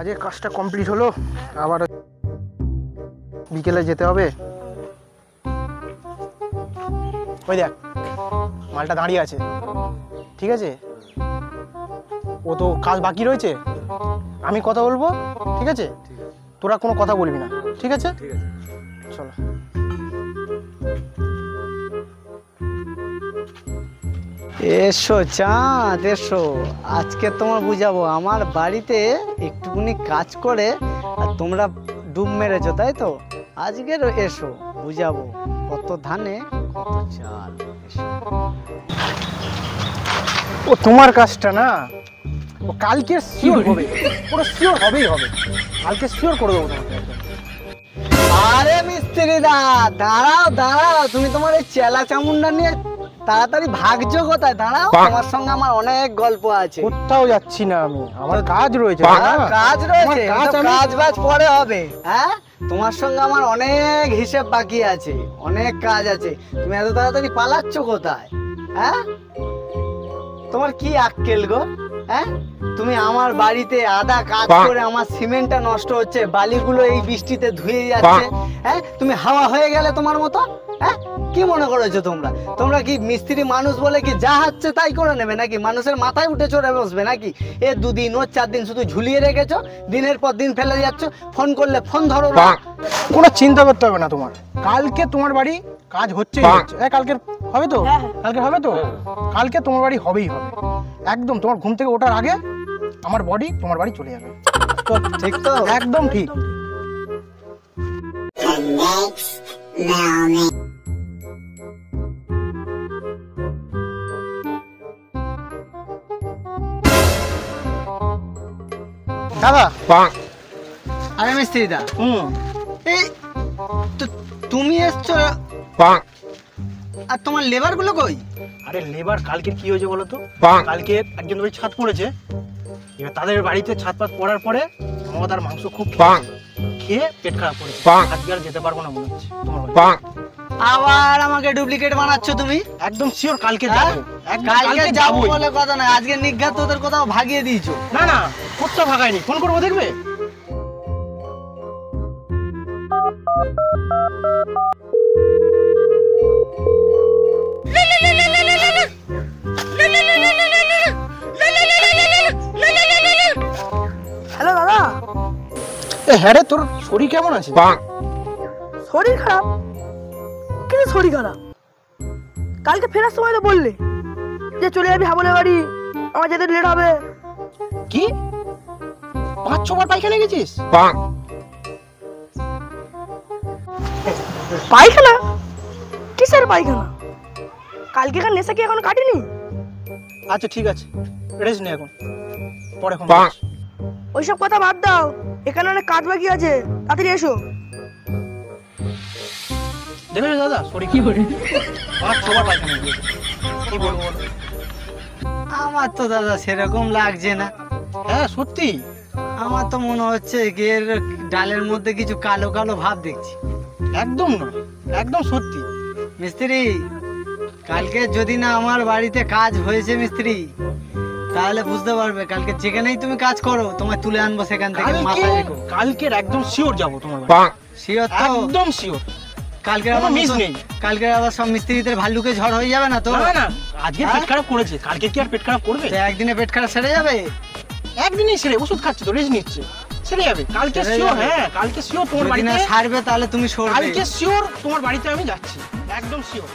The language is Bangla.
আজকে কাজটা কমপ্লিট হলো, আবার বিকেলে যেতে হবে। ওই দেখ মালটা দাঁড়িয়ে আছে, ঠিক আছে? ও তো কাজ বাকি রয়েছে, আমি কথা বলবো, ঠিক আছে? তোরা কোনো কথা বলবি না, ঠিক আছে? চলো। এসো চাঁদ এসো, আজকে তোমার বুঝাবো। আমার বাড়িতে একটুখানি কাজ করে আর তোমরা ডুব মেরেছো, তাই তো? আজকের এসো বুঝাবো, কত ধানে কত চাল। ও তোমার কাজটা না, ও কালকে শিওর হবে, পুরো শিওর হবেই হবে, কালকে শিওর করে দেবো তোমাকে। আরে মিস্ত্রি দা, দাঁড়াও দাঁড়াও, তুমি তোমার এই চেলা চামুন্ডা নিয়ে তাড়াতাড়ি ভাগছো কোথায়? দাঁড়াও, তোমার সঙ্গে আমার অনেক গল্প আছে। কোথাও যাচ্ছি না আমি, আমার কাজ রয়েছে। কাজ রয়েছে, কাজ বাজ পরে হবে। হ্যাঁ, তোমার সঙ্গে আমার অনেক হিসেব বাকি আছে, অনেক কাজ আছে। তুমি এত তাড়াতাড়ি পালাচ্ছ কোথায়? হ্যাঁ, তোমার কি আক্কেল গো? হ্যাঁ, তুমি আমার বাড়িতে আধা কাজ করে আমার সিমেন্টটা নষ্ট হচ্ছে, বালিগুলো এই বৃষ্টিতে ধুয়ে যাচ্ছে। হ্যাঁ, তুমি হাওয়া হয়ে গেলে তোমার মতো। হ্যাঁ, কি মনে করেছো তোমরা? তোমরা কি মিস্ত্রি মানুষ বলে কি যা হচ্ছে তাই করে নেবে নাকি? মানুষের মাথায় উঠে চড়ে বসবে নাকি? এ 2 দিন ও 4 দিন শুধু ঝুলিয়ে রেখেছো, দিনের পর দিন ফেলে যাচ্ছ, ফোন করলে ফোন ধরো না। কোনো চিন্তা করতে হবে না তোমার, কালকে তোমার বাড়ি কাজ হচ্ছেই হচ্ছে। কালকে হবে তো? কালকে হবে তো? কালকে তোমার বাড়ি হবেই হবে, একদম। তোমার ঘুম থেকে ওঠার আগে আমার বডি তোমার বাড়ি চলে যাবে। তো ঠিক তো? একদম ঠিক। দাদা, আরে মিস্ত্রি দা, এই তুমি এসছো, আর তোমার লেবার গুলো কই? আরে লেবার কালকে কি হয়েছে বলো তো? কালকে একজন বাড়ি ছাদ পড়েছে, এবার তাদের বাড়িতে ছাদ পাত পড়ার পরে মদ আর মাংস খুব খেয়ে পেট খারাপ করেছে। আজকে আর যেতে পারবো না মনে হচ্ছে তোমার বাড়ি। আবার আমাকে ডুপ্লিকেট বানাচ্ছ তুমি? একদম শিওর কালকে যাবো, কালকে যাবো বলে কথা না, আজকে নিঘাত ওদের কোথাও ভাগিয়ে দিয়েছো। না না, কোথাও ভাগায়নি, ফোন করবো দেখবে। হ্যালো দাদা। হ্যাঁ রে, তোর শরীর কেমন আছে? শরীর খারাপ? কিন্তু শরীর খারাপ, কালকে ফেরার সময় তো বললে যে চলে যাবি হাবলের বাড়ি, আমার যেতে লেট হবে। কি 5-6 বার পায়খানা গেছিস? পায়খানা? কিসের পায়খানা? কালকে কার নেশা কি এখনো কাটেনি? আচ্ছা ঠিক আছে, রেস্ট নে এখন, পরে ফোন। ওইসব কথা বাদ দাও, এখানে অনেক কাজ বাকি আছে, তাড়াতাড়ি এসো। দেখেছো দাদা, শরীর কি করে 5-6 বার পায়খানা গেছে, কি বলবো? আমার তো দাদা সেরকম লাগছে না। হ্যাঁ সত্যি, আমার তো মনে হচ্ছে এর ডালের মধ্যে কিছু কালো কালো ভাব দেখছি। একদম নয়, একদম সত্যি। মিস্ত্রি, কালকে যদি না আমার বাড়িতে কাজ হয়েছে মিস্ত্রি, তাহলে বুঝতে পারবে কালকে যেখানেই তুমি কাজ করো তোমায় তুলে আনবো সেখান থেকে। মাথায় রেখো, কালকের একদম শিওর যাবো তোমার বাড়ি। শিওর তো? একদম শিওর। কালকে আবার মিস নেই, কালকে আবার সব মিস্ত্রিদের ভাল্লুকে ঝড় হয়ে যাবে না তো? না না, আজকে পেট খারাপ করেছে, কালকে কি আর পেট খারাপ করবে? একদিনে পেট খারাপ সেরে যাবে? একদিনই সেরে, ওষুধ খাচ্ছে তো, রেস্ট নিচ্ছে, সেরে যাবে। কালকে শিওর, হ্যাঁ কালকে শিওর তোমার বাড়িতে সারবে, তাহলে তুমি সরবে। কালকে শিওর তোমার বাড়িতে আমি যাচ্ছি, একদম শিওর।